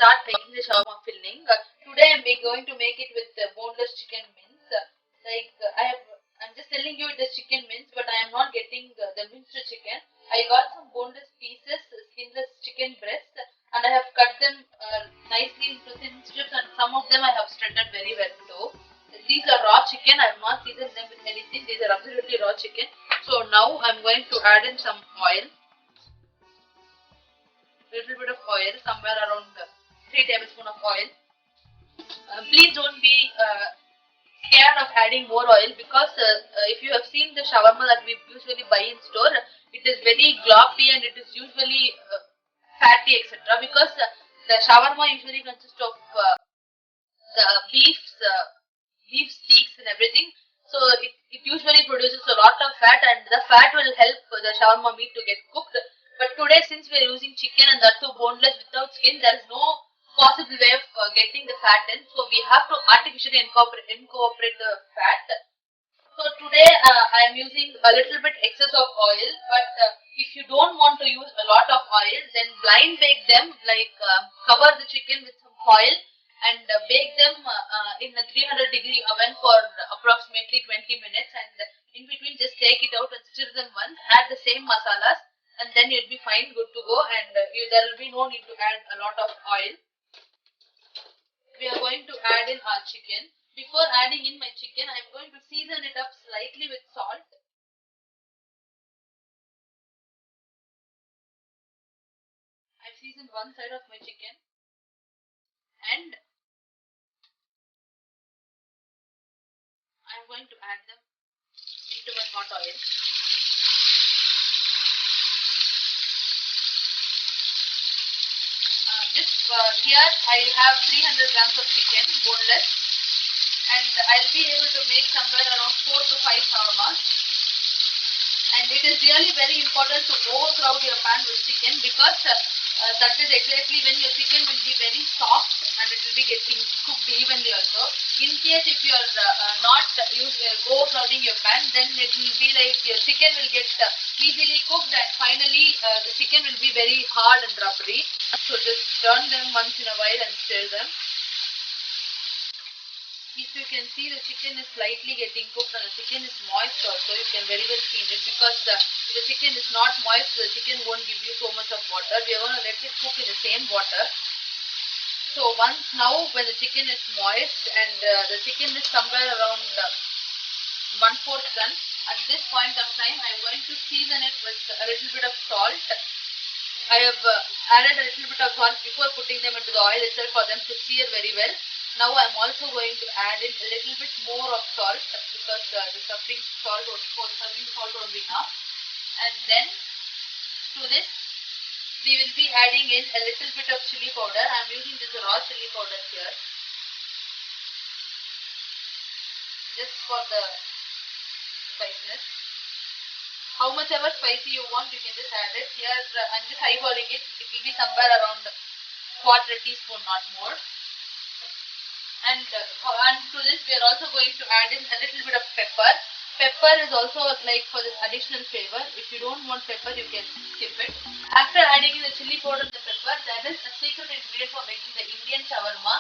start making the shawarma filling. Today I'm going to make it with boneless chicken mince. I'm just telling you it is chicken mince, but I am not getting the minced chicken. I got some boneless pieces, skinless chicken breasts, and I have cut them nicely into thin strips, and some of them I have shredded very well too. These are raw chicken. I have not seasoned them with anything. These are absolutely raw chicken. So now I'm going to add in some oil. Little bit of oil, somewhere around 3 tablespoons of oil. Please don't be scared of adding more oil, because if you have seen the shawarma that we usually buy in store, it is very gloppy and it is usually fatty, etc. Because the shawarma usually consists of the beef steaks and everything. So it usually produces a lot of fat, and the fat will help the shawarma meat to get cooked. But today, since we are using chicken and that too boneless without skin, there is no possible way of getting the fat in. So we have to artificially incorporate the fat. So today I am using a little bit excess of oil, but if you don't want to use a lot of oil, then blind bake them, like cover the chicken with some foil and bake them in a 300-degree oven for approximately 20 minutes, and in between just take it out and stir them once, add the same masalas, and then you'll be fine, good to go, and there will be no need to add a lot of oil. We are going to add in our chicken. Before adding in my chicken, I am going to season it up slightly with salt. I've seasoned one side of my chicken, and I'm going to add them into my hot oil. Here I have 300 grams of chicken, boneless, and I'll be able to make somewhere around 4 to 5 shawarmas. And it is really very important to overcrowd your pan with chicken, because that is exactly when your chicken will be very soft and it will be getting cooked evenly also. In case if you are not overcrowding your pan, then it will be like your chicken will get easily cooked, and finally the chicken will be very hard and rubbery. So just turn them once in a while and stir them. If you can see, the chicken is slightly getting cooked and the chicken is moist also. You can very well see it, because if the chicken is not moist, the chicken won't give you so much of water. We are going to let it cook in the same water. So once now when the chicken is moist and the chicken is somewhere around 1/4 done, at this point of time I am going to season it with a little bit of salt. I have added a little bit of salt before putting them into the oil itself for them to sear very well. Now I am also going to add in a little bit more of salt, because the serving salt won't be enough. And then to this we will be adding in a little bit of chili powder. I am using this raw chili powder here, just for the spiciness. How much ever spicy you want, you can just add it. Here I'm just eyeballing it. It will be somewhere around 1/4 teaspoon, not more. And to this we are also going to add in a little bit of pepper. Pepper is also like for this additional flavor. If you don't want pepper, you can skip it. After adding in the chili powder and the pepper, there is a secret ingredient for making the Indian shawarma.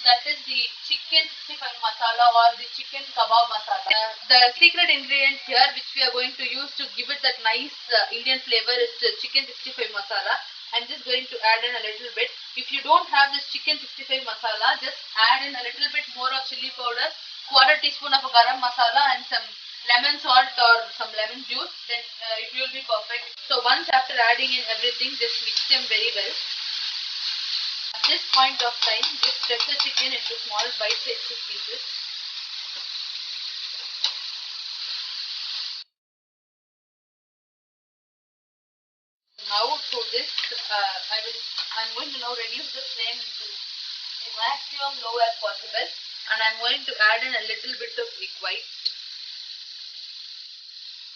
That is the chicken 65 masala or the chicken kebab masala. The secret ingredient here which we are going to use to give it that nice Indian flavor is the chicken 65 masala. I'm just going to add in a little bit. If you don't have this chicken 65 masala, just add in a little bit more of chili powder, 1/4 teaspoon of garam masala, and some lemon salt or some lemon juice. Then it will be perfect. So once after adding in everything, just mix them very well. At this point of time, just cut the chicken into small bite-sized pieces. Now to this, I'm going to now reduce the flame to the maximum low as possible, and I'm going to add in a little bit of egg white.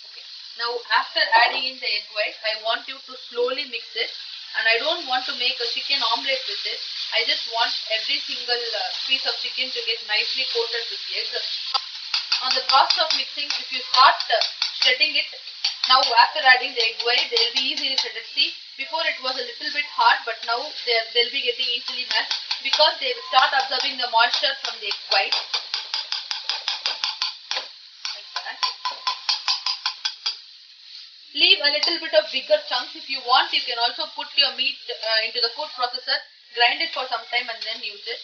Okay. Now after adding in the egg white, I want you to slowly mix it, and I don't want to make a chicken omelette with it. I just want every single piece of chicken to get nicely coated with egg. On the process of mixing, if you start shredding it, Now after adding the egg white, they will be easily shredded. See, before it was a little bit hard, but now they'll be getting easily mashed because they will start absorbing the moisture from the egg white. Like that. Leave a little bit of bigger chunks. If you want, you can also put your meat into the food processor, grind it for some time and then use it.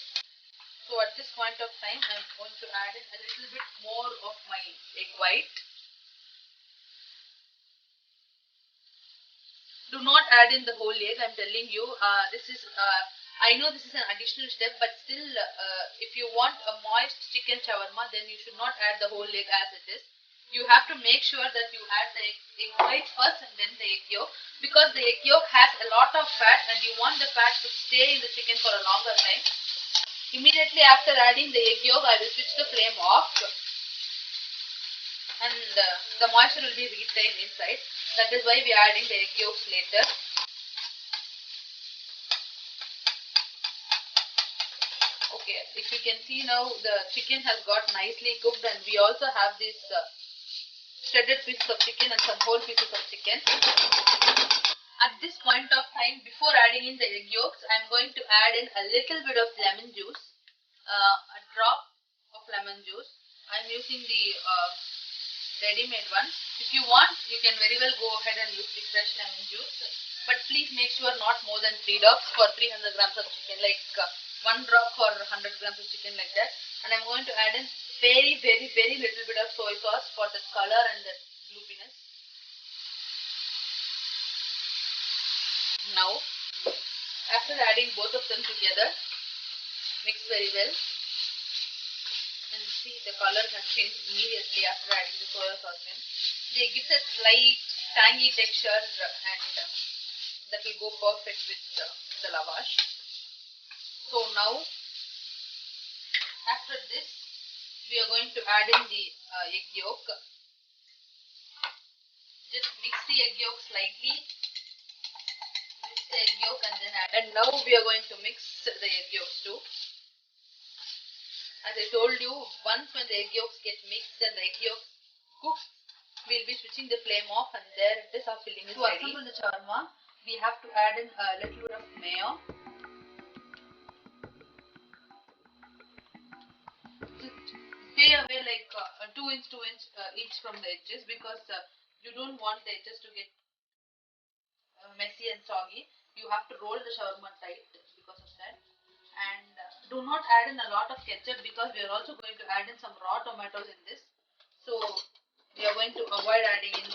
So at this point of time, I am going to add in a little bit more of my egg white. Do not add in the whole egg. I'm telling you, I know this is an additional step, but still, if you want a moist chicken shawarma, then you should not add the whole egg as it is. You have to make sure that you add the egg white first and then the egg yolk, because the egg yolk has a lot of fat and you want the fat to stay in the chicken for a longer time. Immediately after adding the egg yolk, I will switch the flame off and the moisture will be retained inside. That is why we are adding the egg yolks later. Okay, if you can see now, the chicken has got nicely cooked and we also have these shredded pieces of chicken and some whole pieces of chicken. At this point of time, before adding in the egg yolks, I am going to add in a little bit of lemon juice, a drop of lemon juice. I am using the ready-made one. If you want, you can very well go ahead and use the fresh lemon juice, but please make sure not more than 3 drops for 300 grams of chicken, like 1 drop for 100 grams of chicken, like that. And I'm going to add in very little bit of soy sauce for the color and the gloopiness. Now, after adding both of them together, mix very well. And see, the color has changed immediately after adding the soy sauce in. It gives a slight tangy texture and that will go perfect with the lavash. So now, after this, we are going to add in the egg yolk. Just mix the egg yolk slightly. Mix the egg yolk and then add. And now we are going to mix the egg yolks too. As I told you, once when the egg yolks get mixed and the egg yolks cook, we'll be switching the flame off and there it is, our filling is ready. To assemble the shawarma, we have to add in a little bit of mayo. Stay away like 2 inch each from the edges, because you don't want the edges to get messy and soggy. You have to roll the shawarma tight because of that. And do not add in a lot of ketchup, because we are also going to add in some raw tomatoes in this. So we are going to avoid adding in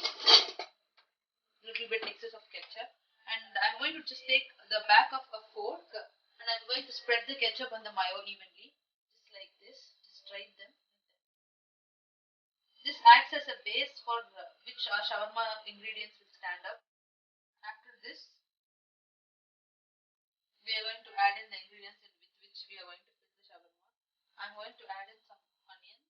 little bit excess of ketchup. And I'm going to just take the back of a fork and I'm going to spread the ketchup and the mayo evenly, just like this. Just stripe them. This acts as a base for which our shawarma ingredients will stand up. After this, we are going to add in the ingredients with which we are going to fill the shawarma. I'm going to add in some onions.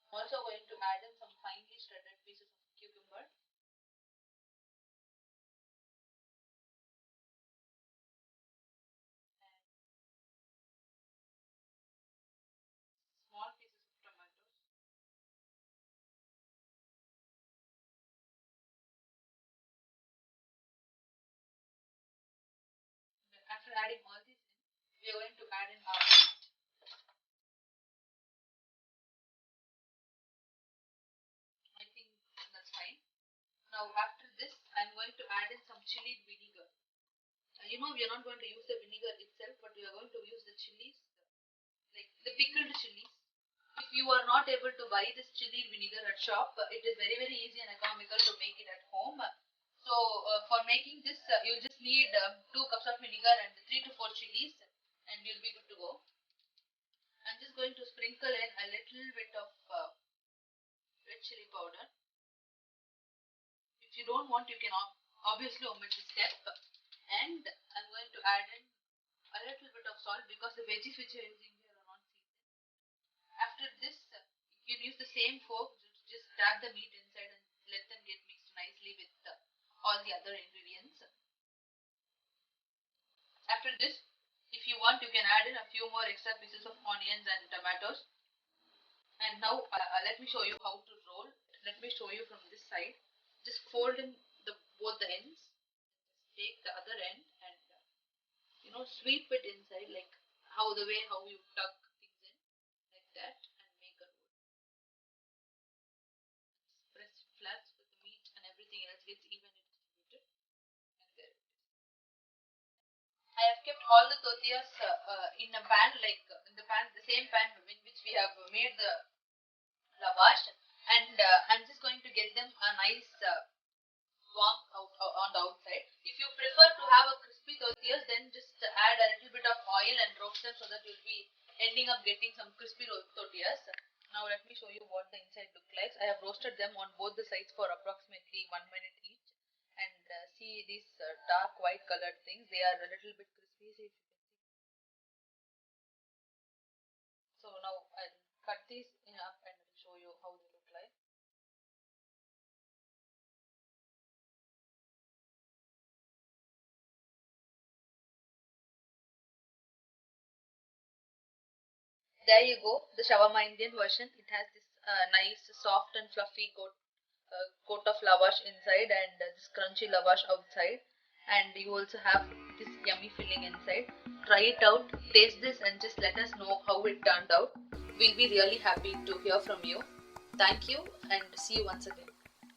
I'm also going to add in some finely shredded pieces of cucumber. And small pieces of tomatoes. After adding all these in, we are going to add in our meat. I think that's fine. Now after this, I'm going to add in some chili vinegar. You know, we are not going to use the vinegar itself, but we are going to use the chilies, like the pickled chilies. If you are not able to buy this chili vinegar at shop, it is very easy and economical to make it at home. So for making this, you just need 2 cups of vinegar and 3 to 4 chilies, and you'll be good to go. I'm just going to sprinkle in a little bit of red chili powder. If you don't want, you can obviously omit this step. And I'm going to add in a little bit of salt, because the veggies which you're using here are not seasoned. After this, you can use the same fork to just stab the meat inside and let them get mixed nicely with all the other ingredients. After this, if you want, you can add in a few more extra pieces of onions and tomatoes. And now let me show you how to roll. Let me show you from this side. Just fold in both the ends. Just take the other end and sweep it inside, like how you tuck things in, like that, and make a roll. Press it flat so the meat and everything else gets evenly distributed. And there it is. I have kept all the tortillas in a pan, like in the same pan in which we have made the lavash, and I'm just going to get them a nice warm on the outside. If you prefer to have a crispy tortillas, then just add a little bit of oil and roast them so that you'll be ending up getting some crispy tortillas. Now let me show you what the inside look like. I have roasted them on both the sides for approximately 1 minute each, and see these dark white colored things. They are a little bit crispy. See if you can see. So now I'll cut these in up and I'll show you how they look like. There you go, the shawarma Indian version. It has this nice, soft and fluffy coat of lavash inside, and this crunchy lavash outside. And you also have this yummy filling inside. Try it out, taste this, and just let us know how it turned out. We'll be really happy to hear from you. Thank you, and see you once again.